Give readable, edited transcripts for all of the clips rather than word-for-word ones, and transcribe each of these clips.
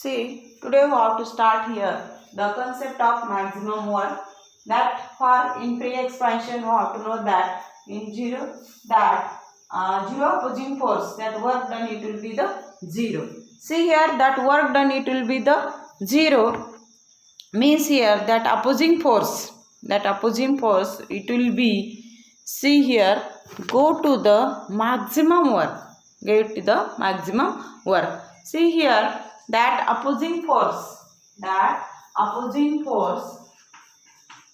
See, today we have to start here the concept of maximum work. That for in pre-expansion we have to know that in zero opposing force, that work done it will be the zero. See here, that work done it will be the zero, means here that opposing force it will be, see here, go to the maximum work, see here, that opposing force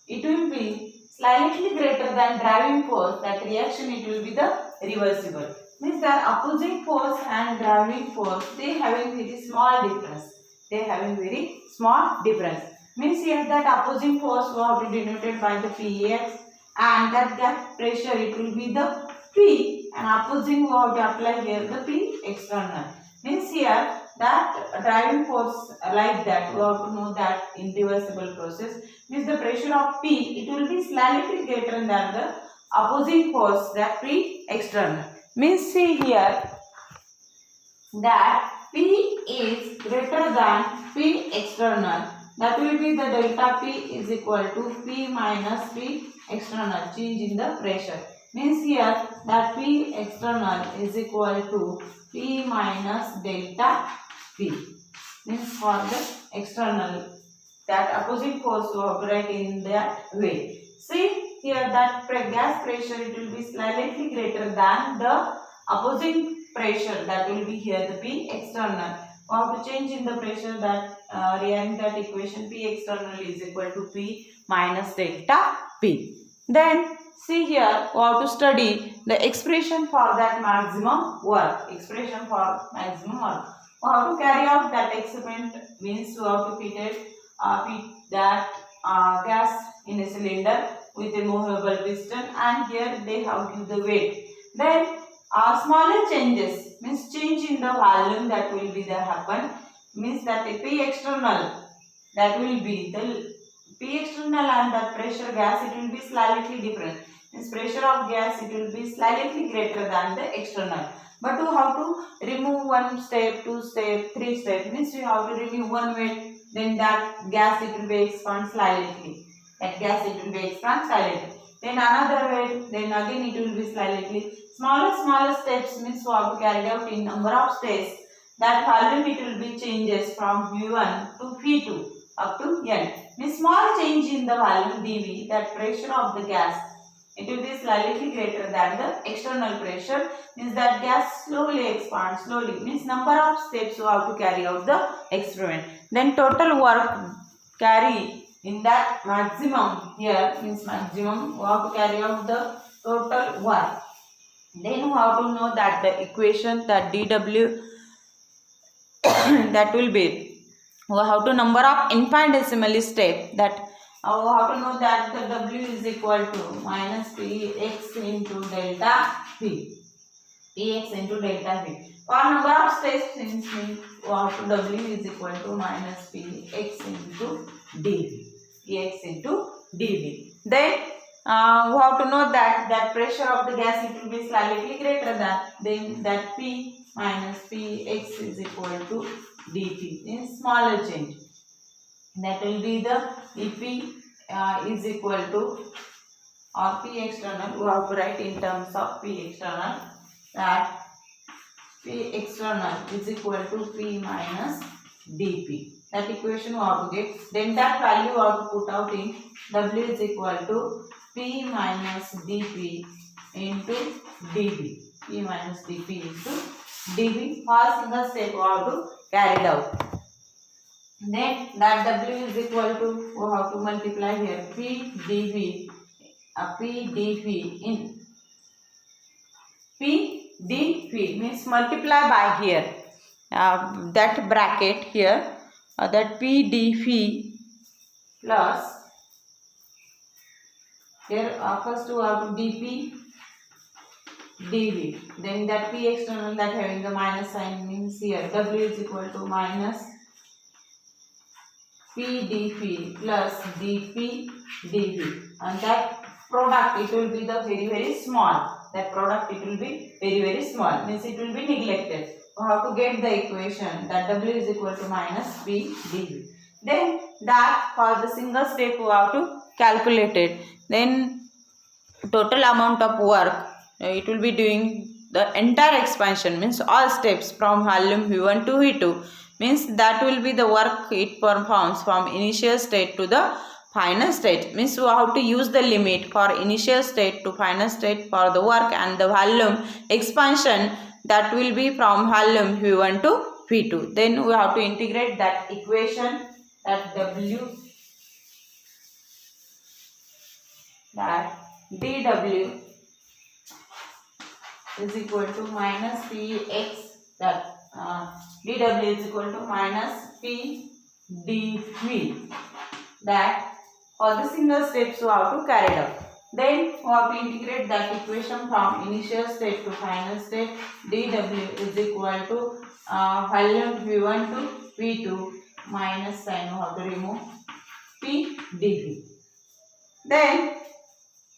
it will be slightly greater than driving force. That reaction it will be the reversible, means that opposing force and driving force, they having very small difference, means here that opposing force will be denoted by the Px, and that gas pressure it will be the P, and opposing we have to apply here the P external, means here that driving force, like that we have to know that in reversible process, means the pressure of P it will be slightly greater than the opposing force, that P external, means see here that P is greater than P external, that will be the delta P is equal to P minus P external, change in the pressure, means here that P external is equal to P minus delta P, means for the external, that opposite force will operate in that way. See here that gas pressure it will be slightly greater than the opposing pressure, that will be here the P external. We have to change in the pressure, that rearrange that equation, P external is equal to P minus delta P. Then see here we have to study the expression for that maximum work. We have to carry out that experiment, means we have to fit that gas in a cylinder with a movable piston, and here they have give the weight. Then smaller changes, means change in the volume, that will be the happen, means that the P external, that will be the P external, and that pressure gas it will be slightly different, means pressure of gas it will be slightly greater than the external. But we have to remove one step, two step, three step, means we have to remove one weight, then that gas it will be expand slightly. Then another weight, then again it will be slightly. Smaller steps, means we have to carry out in number of steps. That volume it will be changes from V1 to V2 up to N. Means small change in the volume dV, that pressure of the gas it will be slightly greater than the external pressure, means that gas slowly expands, means number of steps you have to carry out the experiment. Then total work carry in that maximum, here means maximum, we have to carry out the total work. Then we have to know that the equation, that dW that will be, we have to number of infinitesimal step, that we have to know that the W is equal to minus Px into delta V. For number of steps, means we have to W is equal to minus Px into dV. Then we have to know that pressure of the gas it will be slightly greater than, then that P minus Px is equal to dP, in smaller change. That will be the dP is equal to, or P external, we have to write in terms of P external, that P external is equal to P minus dP. That equation we have to get. Then that value we have to put out in W is equal to P minus dP into dV. P minus dP into dV. First single step we have to carry it out. Then that W is equal to, we have to multiply here P dV in P dV, means multiply by here that bracket here, that P dV plus here first we have to dP dV, then that P external, that having the minus sign, means here W is equal to minus P dV plus dP dV, and that product it will be the very small, means it will be neglected. we have to get the equation that W is equal to minus P dV. Then that for the single step we have to calculate it. Then total amount of work it will be doing the entire expansion, means all steps from volume V1 to V2, means that will be the work it performs from initial state to the final state, means we have to use the limit for initial state to final state for the work, and the volume expansion that will be from volume V1 to V2. Then we have to integrate that equation, that W, that dW is equal to minus Px, that dW is equal to minus P dV, that for the single steps we have to carry out. Then we have to integrate that equation from initial state to final state. dW is equal to volume V1 to V2 minus sign we have to remove P dV. Then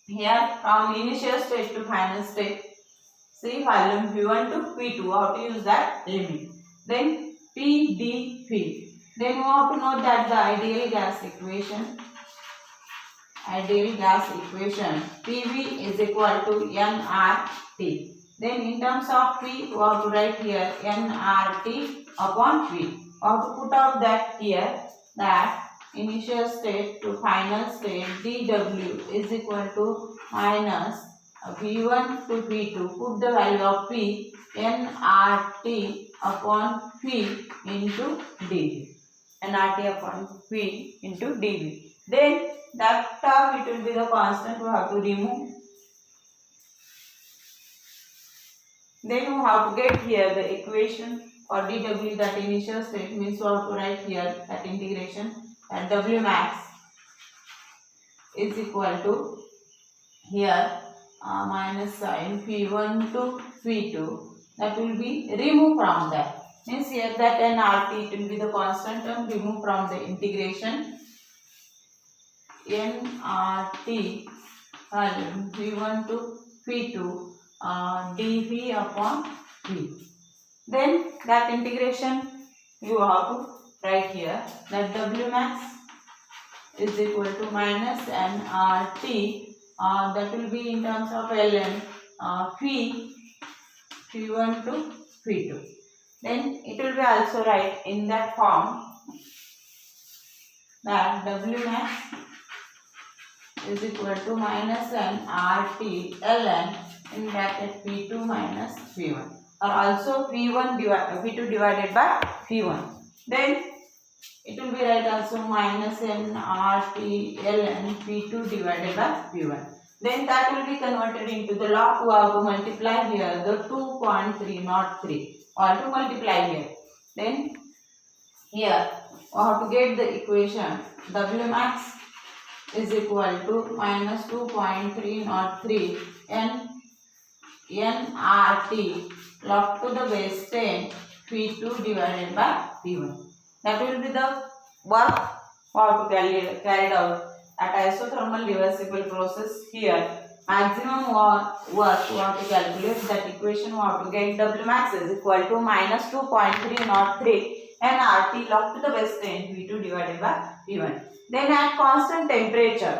here from initial state to final state, see volume V1 to V2, how to use that limit. Then P dV. Then we have to know that the ideal gas equation, PV is equal to nRT. Then in terms of P, we have to write here nRT upon V. We have to put out that here, that initial state to final state dW is equal to minus V1 to V2. Put the value of P nRT upon V into dV. nRT upon V into dV. Then that term it will be the constant we have to remove. Then we have to get here the equation for dW, that initial state, means we have to write here that integration, that W max is equal to here minus sign V1 to V2, that will be removed from that. Means here that nRT it will be the constant term, removed from the integration. nRT V1 to V2 dV upon V. Then that integration you have to write here, that W max is equal to minus nRT, that will be in terms of ln V1 to V2. Then it will be also write in that form, that W max is equal to minus nRT ln in bracket V2 minus V1, or also V2 divided by V1. Then it will be right also minus nRT ln V2 divided by V1. Then that will be converted into the log. We have to multiply here the 2.303, or to multiply here. Then here we have to get the equation W max is equal to minus 2.303 nRT log to the base 10 V2 divided by V1. That will be the work we have to carried out at isothermal reversible process. Here maximum work we have to calculate, that equation we have to get W max is equal to minus 2.303 nRT log to the base 10 V2 divided by V1. Then at constant temperature,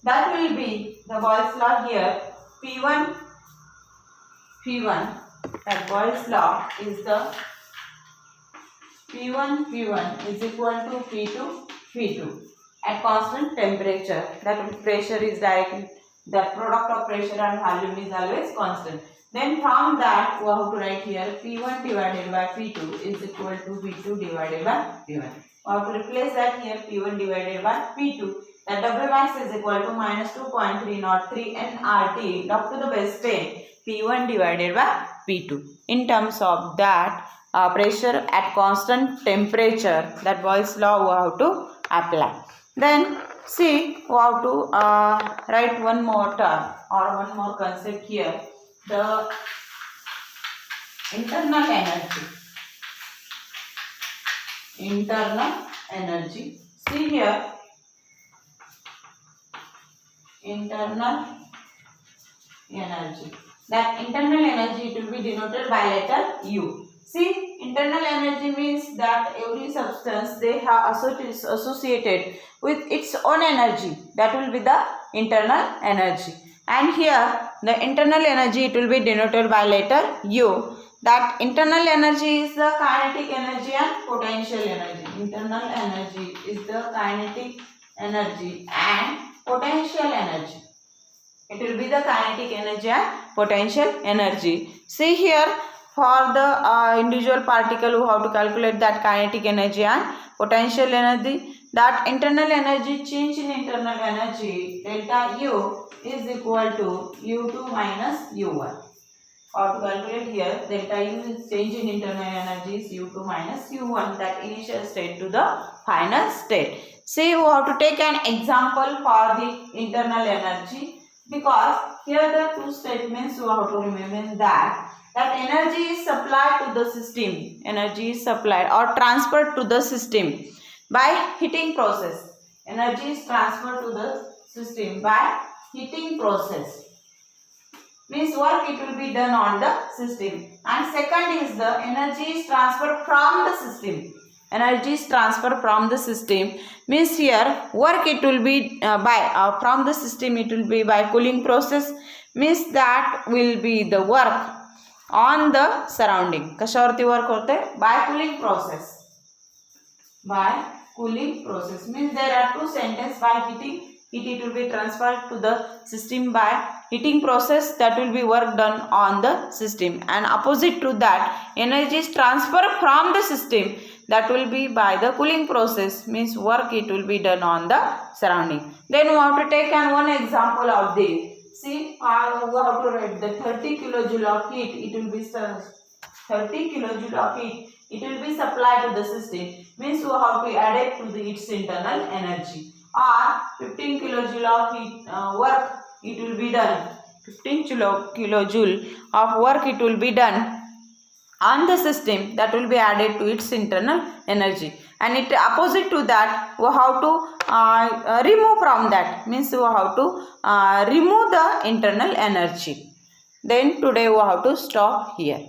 that will be the Boyle's law here, P1, that Boyle's law is the P1 is equal to P2. At constant temperature, that pressure is directly, the product of pressure and volume is always constant. Then from that we have to write here P1 divided by P2 is equal to P2 divided by P1. We have to replace that here, P1 divided by P2. That W max is equal to minus 2.303 nRT log to the base 10 P1 divided by P2. In terms of that pressure at constant temperature, that Boyle's law we have to apply. Then see, we have to write one more term or one more concept here, the internal energy. See here, internal energy. that internal energy it will be denoted by letter U. See, internal energy means that every substance they have associated with its own energy. That will be the internal energy. And here the internal energy it will be denoted by letter U. That internal energy is the kinetic energy and potential energy. Internal energy is the kinetic energy and potential energy. It will be the kinetic energy and potential energy. See here, for the individual particle we have to calculate that kinetic energy and potential energy. That internal energy, change in internal energy delta U is equal to U2 minus U1. Or to calculate here, delta U is change in internal energy is U2 minus U1, that initial state to the final state. See, we have to take an example for the internal energy, because here the two statements you have to remember that energy is supplied to the system, energy is supplied or transferred to the system by heating process. Energy is transferred to the system by heating process. Means work it will be done on the system. And second is the energy is transferred from the system. Energy is transferred from the system means here work it will be from the system it will be by cooling process, means that will be the work on the surrounding. कशावरती work होते? By cooling process. By cooling process means there are two sentences. By heating, heat it will be transferred to the system by heating process, that will be work done on the system, and opposite to that energy is transferred from the system, that will be by the cooling process, means work it will be done on the surrounding. Then we have to take one example of this. See, we have to write the 30 kilojoule of heat, it will be 30 kilojoule of heat it will be supplied to the system, means we have to add it to its internal energy. Or 15 kilojoule of heat work it will be done. 15 kilojoule of work it will be done on the system, that will be added to its internal energy. And it opposite to that we have to remove from that, means we have to remove the internal energy. Then today we have to stop here.